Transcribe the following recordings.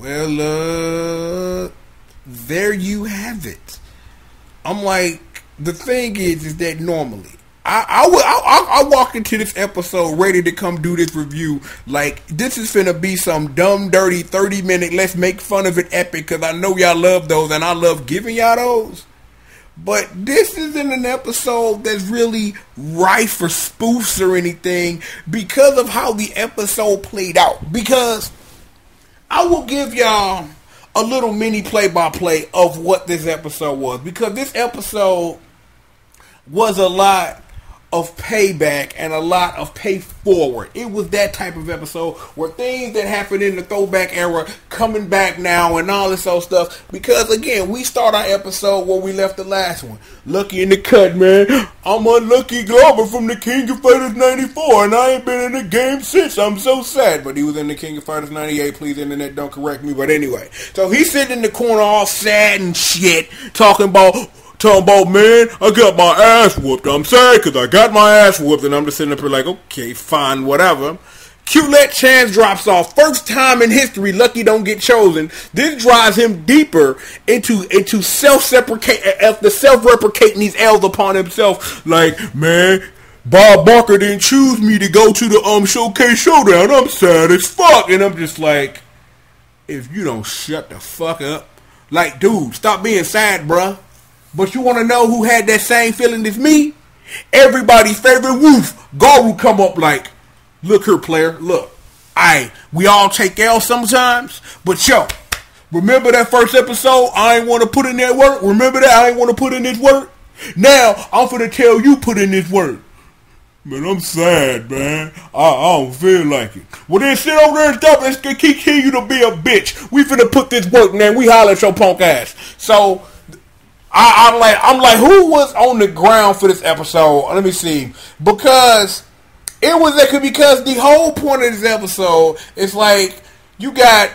Well, there you have it. I'm like, the thing is that normally I walk into this episode ready to come do this review like this is finna be some dumb, dirty 30-minute let's make fun of it epic, because I know y'all love those and I love giving y'all those. But this isn't an episode that's really rife for spoofs or anything because of how the episode played out. Because I will give y'all a little mini play-by-play of what this episode was. Because this episode was a lot of payback and a lot of pay forward. It was that type of episode where things that happened in the throwback era coming back now and all this old stuff. Because again, we start our episode where we left the last one. Lucky in the cut, man. I'm Unlucky Glover from the King of Fighters 94 and I ain't been in the game since. I'm so sad. But he was in the King of Fighters 98. Please, internet, don't correct me. But anyway. So he's sitting in the corner all sad and shit. Talking about, man, I got my ass whooped. I'm sad because I got my ass whooped. And I'm just sitting up here like, okay, fine, whatever. Q-Let Chance drops off. First time in history, Lucky don't get chosen. This drives him deeper into self-replicating these L's upon himself. Like, man, Bob Barker didn't choose me to go to the Showcase Showdown. I'm sad as fuck. And I'm just like, if you don't shut the fuck up. Like, dude, stop being sad, bruh. But you want to know who had that same feeling as me? Everybody's favorite Wolf, Garu, come up like, look here, player, look. We all take L sometimes, but yo, remember that first episode? I ain't want to put in that work. Remember that? I ain't want to put in this work. Now, I'm finna tell you put in this work. Man, I'm sad, man. I don't feel like it. Well, then sit over there and stop and continue to be a bitch. We finna put this work, man. We holler at your punk ass. So, I'm like, who was on the ground for this episode? Let me see. Because the whole point of this episode is like, you got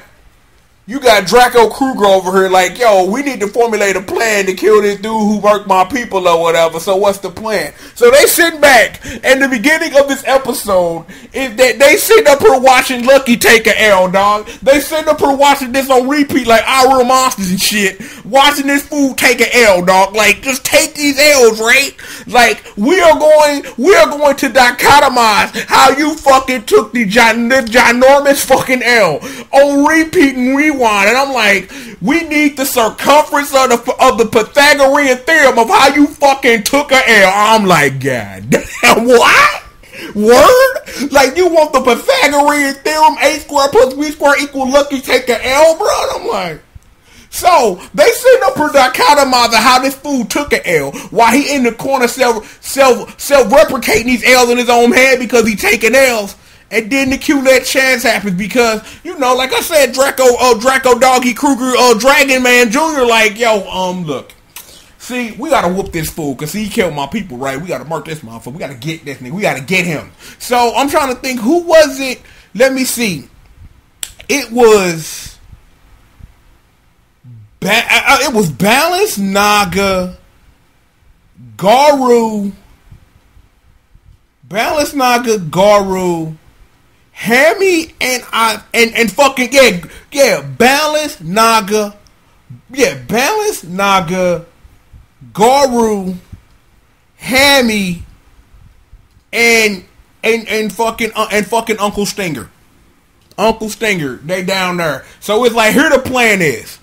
Draco Kruger over here like, yo, we need to formulate a plan to kill this dude who murked my people or whatever. So what's the plan? So they sit back, and the beginning of this episode is that they sit up here watching Lucky take a L, dog. They sit up here watching this on repeat like Our Monsters and shit. Watching this fool take a L, dog. Like, just take these L's, right? Like, we are going to dichotomize how you fucking took this ginormous fucking L on repeat and rewind. And I'm like, we need the circumference of the Pythagorean theorem of how you fucking took a L. I'm like, God damn, what? Word? Like, you want the Pythagorean theorem, A squared plus B squared equal Lucky take a L, bro? And I'm like, so they sitting up for dichotomizing how this fool took an L while he in the corner self-replicating these L's in his own head because he taking L's. And then the Q-Let Chance happens because, you know, like I said, Draco Doggy Kruger, Dragon Man Jr. like, yo, look. See, we gotta whoop this fool because he killed my people, right? We gotta mark this motherfucker. We gotta get this nigga. We gotta get him. So I'm trying to think, who was it? Let me see. It was Balance, Naga, Garu, Balance, Naga, Garu, Hammy, and fucking Balance, Naga, Balance, Naga, Garu, Hammy, and fucking Uncle Stinger. Uncle Stinger, they down there. So it's like, here the plan is.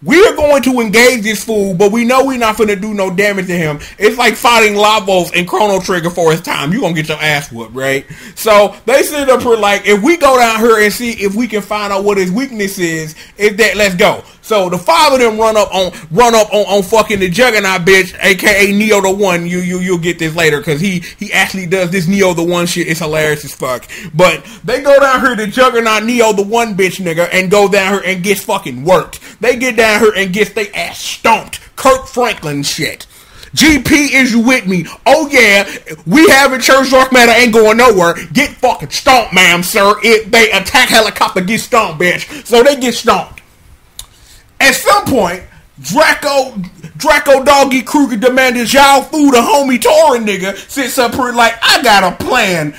We are going to engage this fool, but we know we're not going to do no damage to him. It's like fighting Lavos and Chrono Trigger for his time. You're going to get your ass whooped, right? So they sit up here like, if we go down here and see if we can find out what his weakness is that let's go. So the five of them run up on fucking the Juggernaut bitch, aka Neo the One. You'll get this later because he actually does this Neo the One shit. It's hilarious as fuck. But they go down here to Juggernaut Neo the One bitch nigga and go down here and get fucking worked. They get down here and get they ass stomped. Kirk Franklin shit. GP, is you with me? Oh yeah, we having church dark matter ain't going nowhere. Get fucking stomped, ma'am, sir. If they attack helicopter, get stomped, bitch. So they get stomped. At some point, Draco Doggy Kruger demanded Zhao Fu, the homie Torin nigga, sits up here like, I got a plan.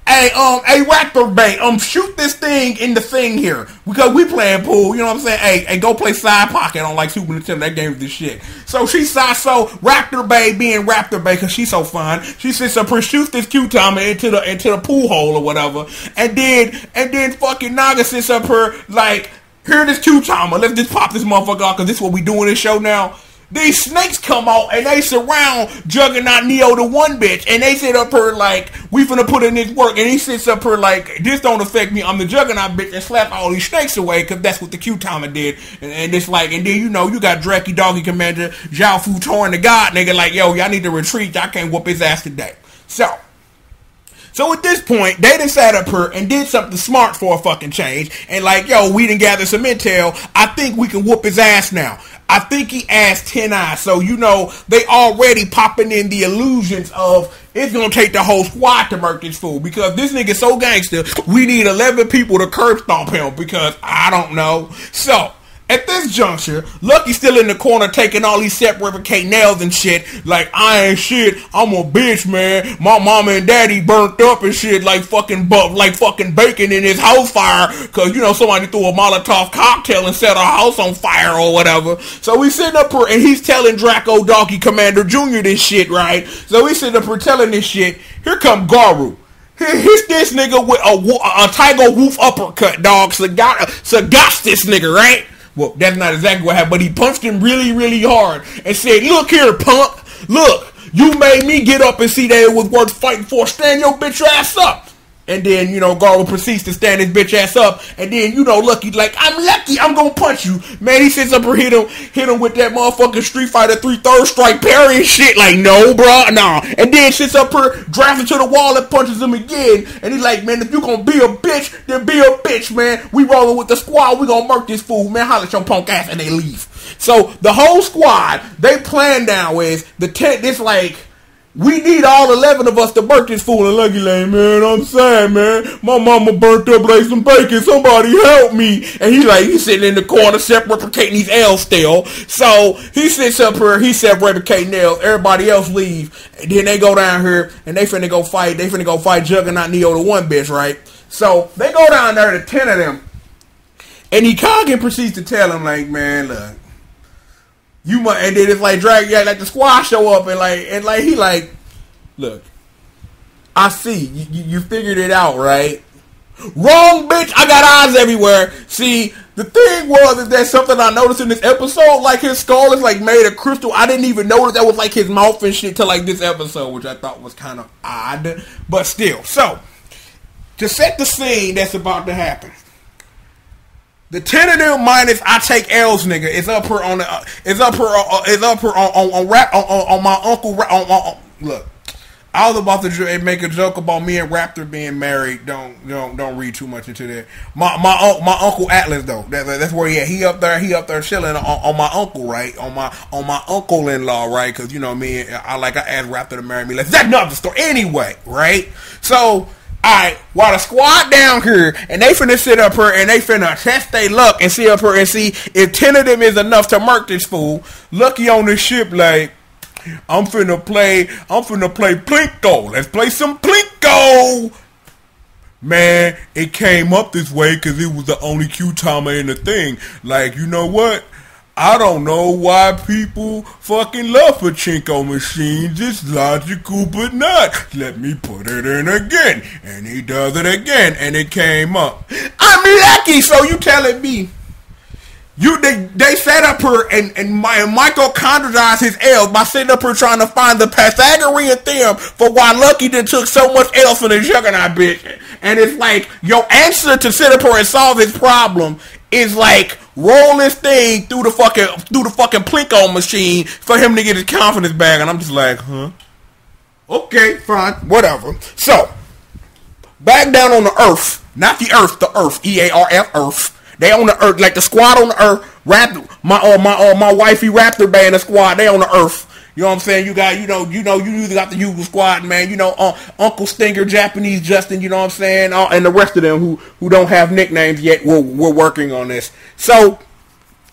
Hey, Raptor Bay, shoot this thing in the thing here. Because we playing pool, you know what I'm saying? Hey, go play Side Pocket on like Super Nintendo. That game is the shit. So Raptor Bay being Raptor Bay, because she's so fun. She sits up here, shoots this Q-Timer into the pool hole or whatever. And then fucking Naga sits up here like, here this Q-Timer. Let's just pop this motherfucker off, because this is what we do in this show now. These snakes come out and they surround Juggernaut Neo the one bitch, and they sit up here like, we finna put in this work, and he sits up here like, this don't affect me, I'm the Juggernaut bitch, and slap all these snakes away, cause that's what the Q-Timer did. And it's like, and then you got Draki Doggy Commander, Zhao Futorin the God nigga like, yo, y'all need to retreat, y'all can't whoop his ass today. So at this point, they done sat up here and did something smart for a fucking change. And like, yo, we done gathered some intel. I think we can whoop his ass now. I think he asked 10 eyes. So, they already popping in the illusions of it's going to take the whole squad to murk this fool. Because this nigga so gangster, we need 11 people to curb stomp him. Because I don't know. So, at this juncture, Lucky's still in the corner taking all these separate nails and shit. Like, I ain't shit. I'm a bitch, man. My mama and daddy burnt up and shit like fucking bacon in his house fire. Cause, somebody threw a Molotov cocktail and set our house on fire or whatever. So we sitting up here and he's telling Draco Donkey Commander Jr. this shit, right? So we sitting up here telling this shit. Here come Garu. Hit this nigga with a Tiger Wolf uppercut, dog. Sagast this nigga, right? Well, that's not exactly what happened, but he punched him really, really hard and said, look here, punk. Look, you made me get up and see that it was worth fighting for. Stand your bitch ass up. And then, Garland proceeds to stand his bitch ass up. And then, Lucky's like, I'm lucky, I'm gonna punch you. Man, he sits up and hit him with that motherfucking Street Fighter 3 third strike parry and shit. Like, no, bro, nah. And then sits up here, drives him to the wall and punches him again. And he's like, man, if you gonna be a bitch, then be a bitch, man. We rolling with the squad, we gonna murk this fool, man. Holla at your punk ass, and they leave. So, the whole squad, they plan now is, it's like, we need all 11 of us to burn this fool. And Lucky like, man, I'm sad, man. My mama burnt up like some bacon. Somebody help me. And he's sitting in the corner self-replicating these L's still. So he sits up here, he's self-replicating L's. Everybody else leave. And then they go down here and they finna go fight. They finna go fight Juggernaut Neo the one bitch, right? So they go down there, the 10 of them. And Ikage proceeds to tell him like, man, look. And then it's like like the squad show up and he like, look, I see you figured it out, right? Wrong, bitch. I got eyes everywhere. See, the thing was that something I noticed in this episode, like his skull is like made of crystal. I didn't even notice that was like his mouth and shit till like this episode, which I thought was kind of odd, but still. So to set the scene that's about to happen. The 10 of them minus I take L's nigga is up here on my uncle. Look, I was about to make a joke about me and Raptor being married. Don't read too much into that. My uncle Atlas though. That's where he at. He up there chilling on my uncle, right? On my uncle-in-law, right? Because me, I asked Raptor to marry me. That's another story. Anyway, right? So. Alright, while the squad down here, and they finna sit up here, and they finna test their luck, and see up here, and see if 10 of them is enough to murk this fool. Lucky on this ship, like, I'm finna play Plinko. Let's play some Plinko! Man, it came up this way, because it was the only Q-timer in the thing. Like, you know what? I don't know why people fucking love pachinko machines. It's logical, but not. Let me put it in again. And he does it again, and it came up. I'm lucky, so you telling me. They sat up here and Michael chondrized his L by sitting up here trying to find the Pythagorean theorem for why Lucky done took so much L from the Juggernaut bitch. And it's like, your answer to sit up here and solve his problem is like, roll this thing through the fucking Plinko machine for him to get his confidence back. And I'm just like, huh? Okay, fine, whatever. So, back down on the Earth, not the Earth, E-A-R-F, Earth. They on the Earth, like the squad on the Earth. My wifey Raptor Bay and the squad, they on the Earth. You know what I'm saying? You got, you usually got the usual squad, man. Uncle Stinger, Japanese Justin, you know what I'm saying? And the rest of them who don't have nicknames yet, we're working on this. So,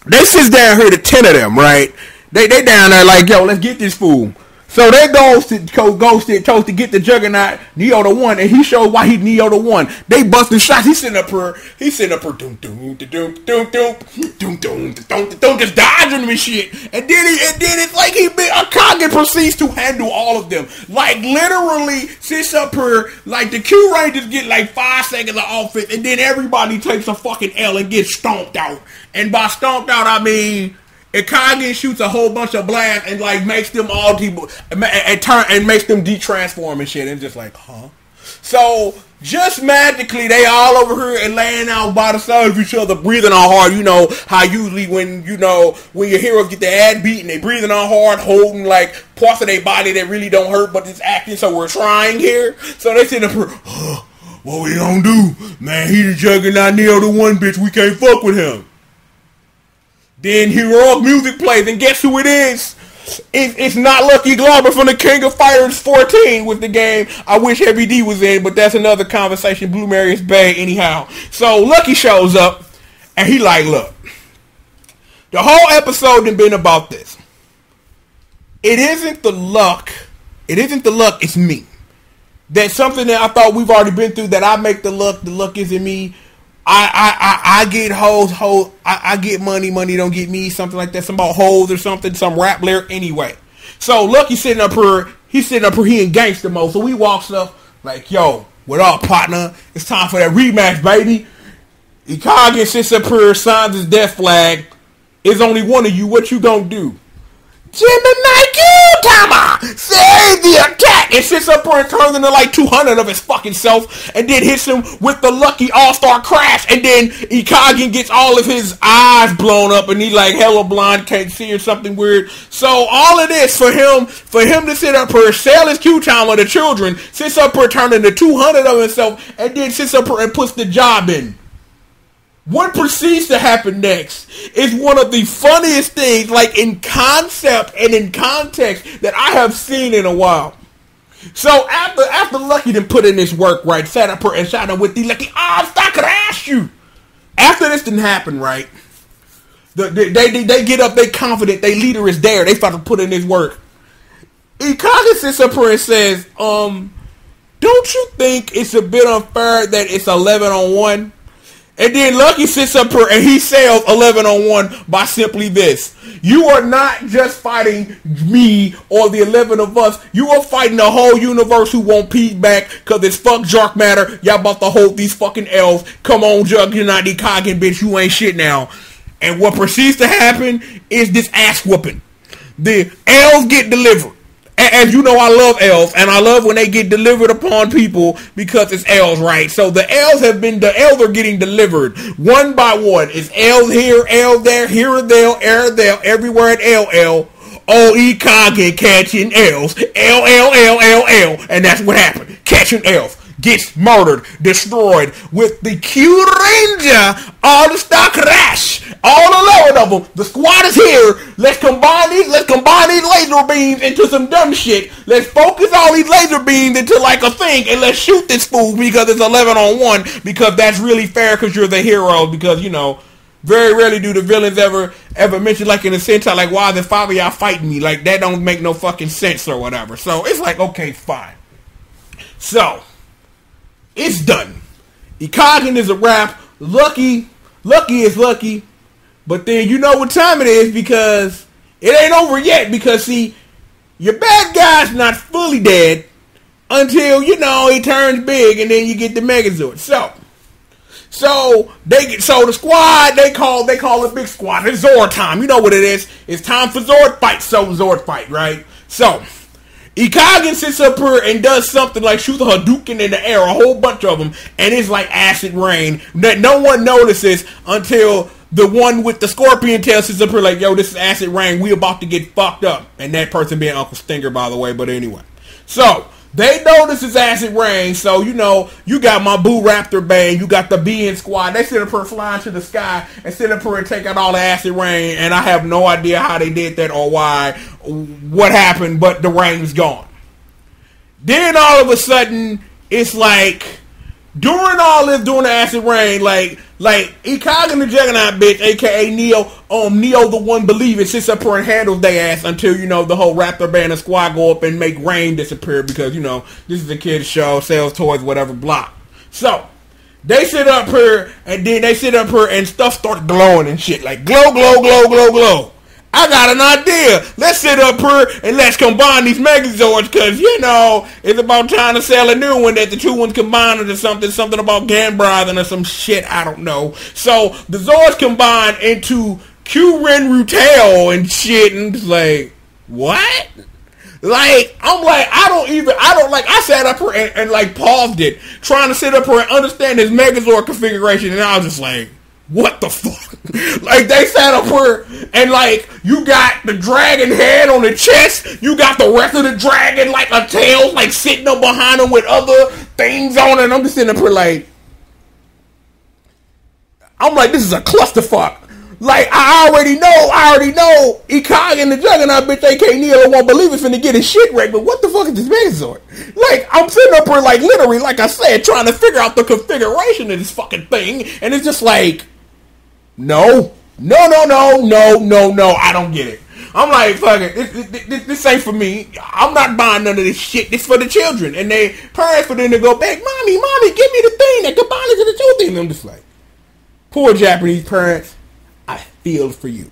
they sit down here, the 10 of them, right? They down there like, yo, let's get this fool. So they goes to get the Juggernaut, Neo the One, and he showed why he Neo the One. They busting shots. He's sitting up here, doom doom doom doom doom doom doom doom, just dodging them and shit. And then it's like Akage proceeds to handle all of them. Like literally sits up here, like the Kyurangers get like 5 seconds of offense, and then everybody takes a fucking L and gets stomped out. And by stomped out, I mean Akage shoots a whole bunch of blasts and like makes them all and makes them de-transform and shit. And just like, huh? So just magically they all over here and laying out by the side of each other, breathing on hard. You know how usually when your heroes get their ass beaten, they breathing on hard, holding like parts of their body that really don't hurt, but it's acting. So we're trying here. So they sitting up here, what we gonna do? Man, he the Juggernaut, Neo the One, bitch. We can't fuck with him. Then heroic music plays, and guess who it is? It's not Lucky Glauber from the King of Fighters 14 with the game I wish Heavy D was in, but that's another conversation. Blue Marius Bay, anyhow. So Lucky shows up, and he like, look, the whole episode has been about this. It isn't the luck, it's me. That's something that I thought we've already been through, that I make the luck isn't me. I get hoes, I get money don't get me, something like that, some about hoes or something, some rap lyric anyway. So Lucky he in gangster mode, so he walks up like, yo, what up, partner? It's time for that rematch, baby. Ikage sits up here, signs his death flag. It's only one of you, what you gonna do? Gemini Q-Tama! Save the attack! And sits up here and turns into like 200 of his fucking self, and then hits him with the Lucky All-Star Crash, and then Ikage gets all of his eyes blown up, and he like hella blind, can't see or something weird. So all of this for him to sit up here, sell his Q-Tama to children, sits up here turning into 200 of himself, and then sits up here and puts the job in. What proceeds to happen next is one of the funniest things, like in concept and in context, that I have seen in a while. So after Lucky done put in his work, right, sat up here and shot him with the Lucky, I could ask you. After this didn't happen, right, they get up, they confident, their leader is there, they start to put in his work. Ikage sits up here and says, don't you think it's a bit unfair that it's 11-on-1? And then Lucky sits up here and he sells 11-on-1 by simply this. You are not just fighting me or the 11 of us. You are fighting the whole universe who want peace back because it's fuck Dark Matter. Y'all about to hold these fucking elves. Come on, Juggernaut, Ikage, bitch. You ain't shit now. And what proceeds to happen is this ass whooping. The elves get delivered. As you know, I love elves, and I love when they get delivered upon people because it's elves, right? So the elves are getting delivered one by one. It's elves here, elves there, here and there, everywhere at LL. Oh, Ikage catching elves. L. And that's what happened. Catching elves. Gets murdered, destroyed with the Kyuranger All-Star Crash. All 11 of them. The squad is here. Let's combine these laser beams into some dumb shit. Let's focus all these laser beams into like a thing, and let's shoot this fool because it's 11-on-1, because that's really fair because you're the hero, because, you know, very rarely do the villains ever mention, like in a Sentai, like, why the 5 of y'all fighting me? Like, that don't make no fucking sense or whatever. So it's like, okay, fine. So it's done. Ikage is a wrap. Lucky is lucky. But then you know what time it is, because it ain't over yet. Because see, your bad guy's not fully dead until, you know, he turns big, and then you get the Megazord. So the squad, they call it big squad. It's Zord time. You know what it is. It's time for Zord fight. So Zord fight, right? So Ikage sits up here and does something like shoots a Hadouken in the air, a whole bunch of them, and it's like acid rain that no one notices until the one with the scorpion tail sits up here like, yo, this is acid rain, we about to get fucked up. And that person being Uncle Stinger, by the way, but anyway. So they know this is acid rain, so, you know, you got my Boo Raptor Bane, you got the Being Squad, they sit up here flying to the sky and sit up here and take out all the acid rain, and I have no idea how they did that or why, what happened, but the rain's gone. Then all of a sudden, it's like During all this, during the acid rain, like Ikagi and the Juggernaut bitch, aka Neo the One Believing, sits up here and handles their ass until, you know, the whole Raptor Band and squad go up and make Rain disappear because, you know, this is a kid's show, sells toys, whatever, blah. So, they sit up here, and then they sit up here and stuff starts glowing and shit, like glow, glow, glow, glow, glow. I got an idea. Let's sit up here and let's combine these Megazords because, you know, it's about time to sell a new one that the two ones combine into something about Ganbrother or some shit, I don't know. So, the Zords combine into Kyuranger tail and shit, and it's like, what? Like, I sat up here and like paused it, trying to sit up here and understand this Megazord configuration, and I was just like, what the fuck? Like, they sat up here and, like, you got the dragon head on the chest, you got the rest of the dragon, like, a tail, like, sitting up behind them with other things on it, and I'm just sitting up here like, this is a clusterfuck. Like, I already know, Ikagi and the Juggernaut bitch, aka Neo won't believe it, finna get his shit right, but what the fuck is this Megazord? Like, I'm sitting up here, like, literally, like I said, trying to figure out the configuration of this fucking thing, and it's just like, no, I don't get it. I'm like, fuck it, this ain't for me. I'm not buying none of this shit. This for the children. And they parents for them to go back, mommy, give me the thing that combines into the two things. I'm just like, poor Japanese parents, I feel for you.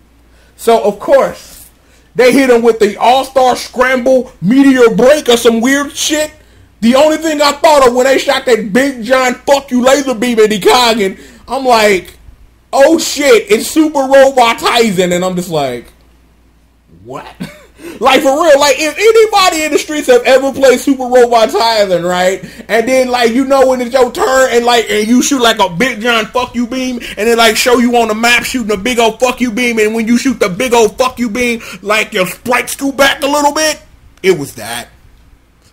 So, of course, they hit them with the All-Star Scramble Meteor Break or some weird shit. The only thing I thought of when they shot that big giant fuck you laser beam at Ikagi, I'm like, oh shit, it's Super Robot Tyson, and I'm just like, what? Like, for real, like, if anybody in the streets have ever played Super Robot Tyson, right, and then, like, you know when it's your turn, and, like, and you shoot, like, a big giant fuck you beam, and then, like, show you on the map shooting a big old fuck you beam, and when you shoot the big old fuck you beam, like, your sprite scoot back a little bit, it was that.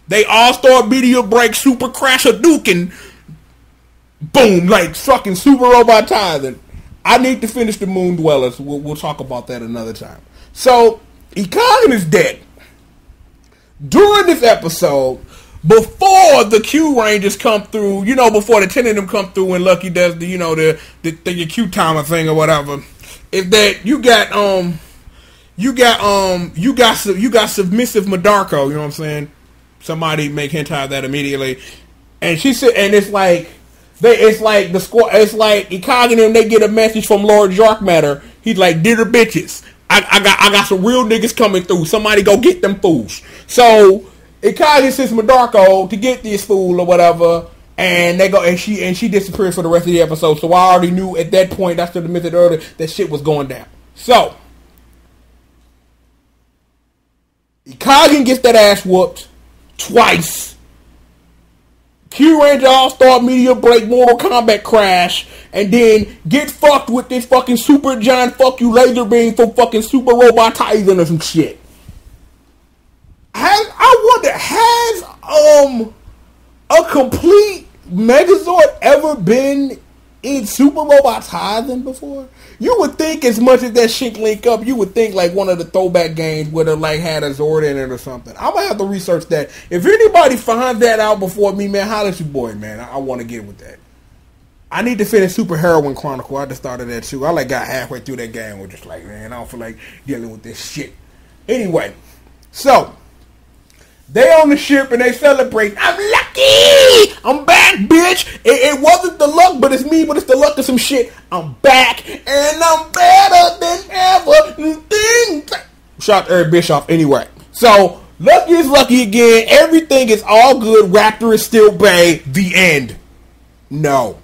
They all-star meteor break, super crash Hadouken, boom, like, fucking Super Robot Tyson. I need to finish the Moon Dwellers. We'll talk about that another time. So, Ikagi is dead. During this episode, before the Kyurangers come through, you know, before the 10 of them come through and Lucky does the, you know, the Q timer thing or whatever, is that you got submissive Madarko, you know what I'm saying? Somebody make hentai of that immediately. And she said, and it's like, it's like Ikagi and them, they get a message from Lord Dark Matter. He's like, "Dear bitches, I got some real niggas coming through. Somebody go get them fools." So Ikagi sends Madarko to get this fool or whatever, and they go and she disappears for the rest of the episode. So I already knew at that point, I should have admitted earlier, that shit was going down. So Ikagi gets that ass whooped twice. Kyuranger All-Star Meteor Break Mortal Kombat Crash, and then get fucked with this fucking super giant fuck you laser beam from fucking Super Robot Tyson or some shit. Has a complete Megazord ever been in Super Robot Tyson before? You would think, as much as that shit link up, you would think like one of the throwback games would have like had a Zord in it or something. I'm gonna have to research that. If anybody finds that out before me, man, holla at your boy, man. I want to get with that. I need to finish Super Heroine Chronicle. I just started that too. I like got halfway through that game. We're just like, man, I don't feel like dealing with this shit. Anyway, so they on the ship and they celebrate. I'm lucky! I'm back, bitch! It wasn't the luck, but it's me, but it's the luck of some shit. I'm back, and I'm better than ever. Shout Eric Bischoff anyway. So, Lucky is lucky again. Everything is all good. Raptor is still bae. The end. No.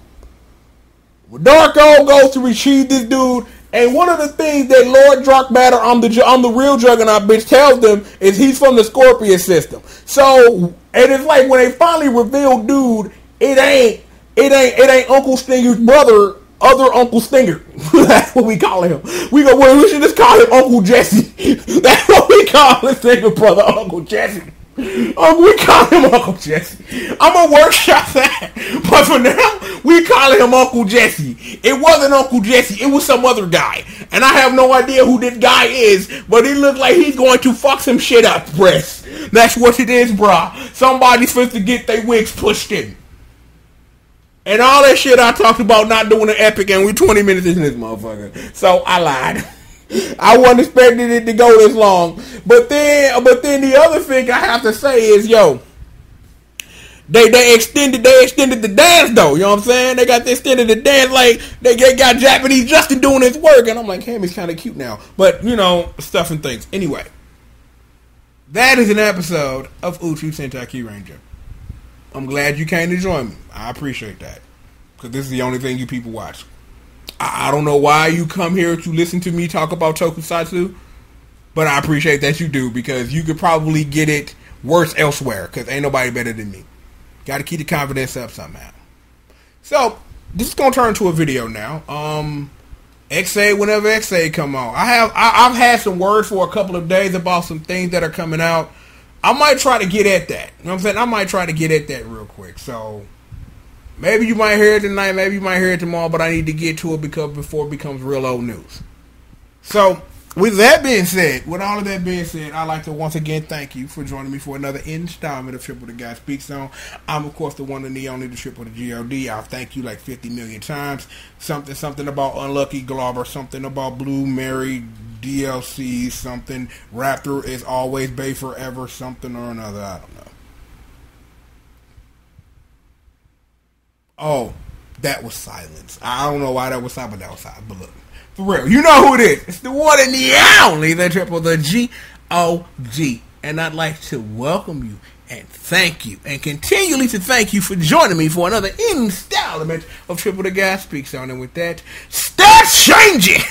Darko goes to retrieve this dude. And one of the things that Lord Dark Matter on the real Juggernaut bitch tells them is he's from the Scorpion system. So, and it's like when they finally reveal dude, it ain't Uncle Stinger's brother, other Uncle Stinger. That's what we call him. We should just call him Uncle Jesse. That's what we call his Stinger brother, Uncle Jesse. We call him Uncle Jesse. I'm gonna workshop that. But for now, we call him Uncle Jesse. It wasn't Uncle Jesse, it was some other guy. And I have no idea who this guy is, but he looks like he's going to fuck some shit up, Press. That's what it is, brah. Somebody's supposed to get their wigs pushed in. And all that shit I talked about not doing an epic, and we're 20 minutes into this motherfucker. So I lied. I wasn't expecting it to go this long. But then the other thing I have to say is, yo, they extended the dance though. You know what I'm saying? They extended the dance, like they got Japanese Justin doing his work, and I'm like, him, he's kind of cute now. But you know, stuff and things. Anyway, that is an episode of Uchu Sentai Kyuranger. I'm glad you came to join me. I appreciate that. Because this is the only thing you people watch. I don't know why you come here to listen to me talk about tokusatsu, but I appreciate that you do, because you could probably get it worse elsewhere, because ain't nobody better than me. Got to keep the confidence up somehow. So, this is going to turn into a video now. XA, whenever XA come on. I've had some words for a couple of days about some things that are coming out. I might try to get at that. You know what I'm saying? I might try to get at that real quick. So, maybe you might hear it tonight, maybe you might hear it tomorrow, but I need to get to it before it becomes real old news. So, with all of that being said, I'd like to once again thank you for joining me for another installment of Triple the Guy Speaks On. I'm, of course, the one and the only, the Triple the G.O.D. I'll thank you like 50 million times. Something about Unlucky Glauber, something about Blue Mary DLC, something Raptor is always Bay forever, something or another, I don't know. Oh, that was silence. I don't know why that was silent, but that was silent. But look, for real, you know who it is. It's the one and the only, the Triple, the G.O.D. And I'd like to welcome you and thank you and continually to thank you for joining me for another installment of Triple the Guy Speaks On. And with that, start changing!